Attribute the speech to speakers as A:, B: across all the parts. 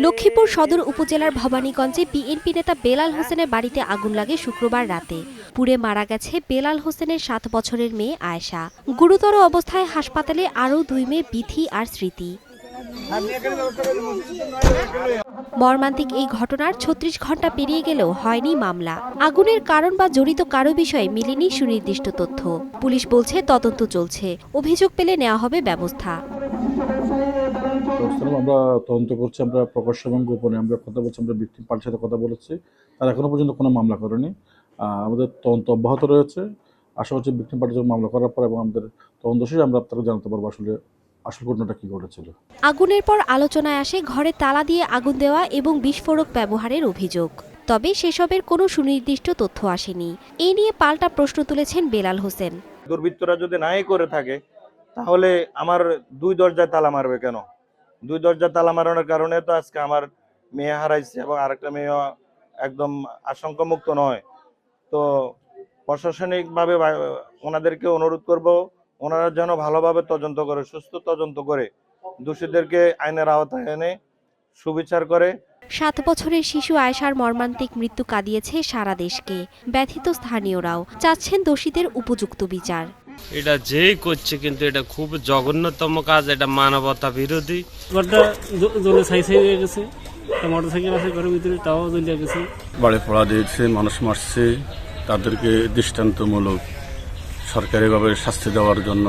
A: লক্ষ্মীপুর সদর উপজেলার ভবানীগঞ্জে বিএনপি নেতা বেলাল হোসেনের বাড়িতে আগুন লাগে শুক্রবার রাতে। পুড়ে মারা গেছে বেলাল হোসেনের 7 বছরের মেয়ে আয়েশা। গুরুতর অবস্থায় হাসপাতালে আরও 2 মেয়ে বিথি আর স্মৃতি। মর্মান্তিক এই ঘটনার 36 ঘন্টা পেরিয়ে গেলেও হয়নি মামলা। আগুনের কারণ বা জড়িত কারো বিষয়ে মিলেনি সুনির্দিষ্ট তথ্য। পুলিশ বলছে তদন্ত চলছে, অভিযোগ পেলে নেওয়া হবে ব্যবস্থা।
B: আমরা তদন্ত করছি, আমরা প্রকাশ্য এবং গোপনে আমরা কথা বলছি, আমরা ভিকটিম পার্টির সাথে কথা বলেছি, তারা এখনো পর্যন্ত কোনো মামলা করেনি। আমাদের তদন্ত অব্যাহত রয়েছে। আশা করছি ভিকটিম পার্টির মামলা করার পর এবং আমাদের তদন্ত শেষে আমরা আপনাকে জানাতে পারবো আসলে আসল ঘটনাটা কি ঘটেছিল।
A: আগুনের পর আলোচনায় আসে ঘরে তালা দিয়ে আগুন দেওয়া এবং বিস্ফোরক ব্যবহারের অভিযোগ। তবে সেসবের কোনো সুনির্দিষ্ট তথ্য আসেনি। এই নিয়ে পাল্টা প্রশ্ন তুলেছেন বেলাল হোসেন।
C: দুর্বৃত্তরা যদি নাই করে থাকে তাহলে আমার 2 দরজায় তালা মারবে কেন? 2 দরজায় তালা মারানোর কারণে তো আজকে আমার মেয়ে হারাইছে এবং আরেকটা মেয়ে একদম আশঙ্কামুক্ত নয়। তো প্রশাসনিকভাবে ওনাদেরকে অনুরোধ করব, ওনারা যেন ভালোভাবে তদন্ত করে, সুস্থ তদন্ত করে দোষীদেরকে আইনের আওতায় এনে সুবিচার করে।
A: 7 বছরের শিশু আয়েশার মর্মান্তিক মৃত্যু কাঁদিয়েছে সারা দেশকে। ব্যথিত স্থানীয়রাও চাচ্ছেন দোষীদের উপযুক্ত বিচার।
D: এটা যেই করছে কিন্তু এটা খুব জঘন্যতম কাজ, এটা মানবতা বিরোধী।
E: ঘরটা জ্বলে ছাই হয়ে গেছে, মোটরসাইকেল আছে ঘরের ভিতরে, তাও জ্বলে গেছে।
F: বাড়ি পড়া দিয়েছে, মানুষ মারছে, তাদেরকে দৃষ্টান্তমূলক সরকারিভাবে শাস্তি দেওয়ার জন্য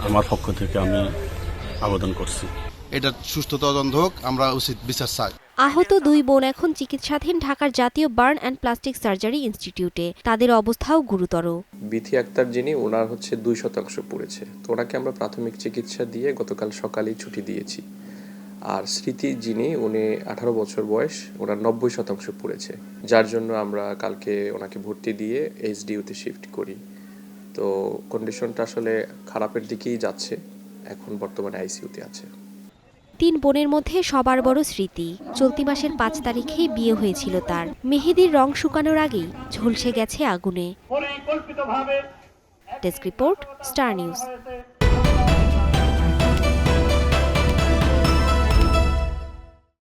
F: আমার পক্ষ থেকে আমি আবেদন করছি।
G: এটা সুষ্ঠু তদন্ত হোক, আমরা উচিত বিচার চাই।
A: আহত 2 বোন এখন চিকিৎসাধীন ঢাকার জাতীয় বার্ন অ্যান্ড প্লাস্টিক সার্জারি ইনস্টিটিউটে। তাদের অবস্থাও গুরুতর।
H: বিথি আক্তার যিনি, ওনার হচ্ছে 2% পুড়েছে। তো ওনাকে আমরা প্রাথমিক চিকিৎসা দিয়ে গতকাল সকালেই ছুটি দিয়েছি। আর স্মৃতি যিনি, উনি 18 বছর বয়স, ওনার 90% পুড়েছে, যার জন্য আমরা কালকে ওনাকে ভর্তি দিয়ে এইচডিইউতে শিফট করি। তো কন্ডিশনটা আসলে খারাপের দিকেই যাচ্ছে, এখন বর্তমানে আইসিইউতে আছে।
A: 3 বোনের মধ্যে সবার বড় স্মৃতি। চলতি মাসের 5 তারিখেই বিয়ে হয়েছিল তার। মেহেদির রং শুকানোর আগেই ঝলসে গেছে আগুনে। Desk report, star news.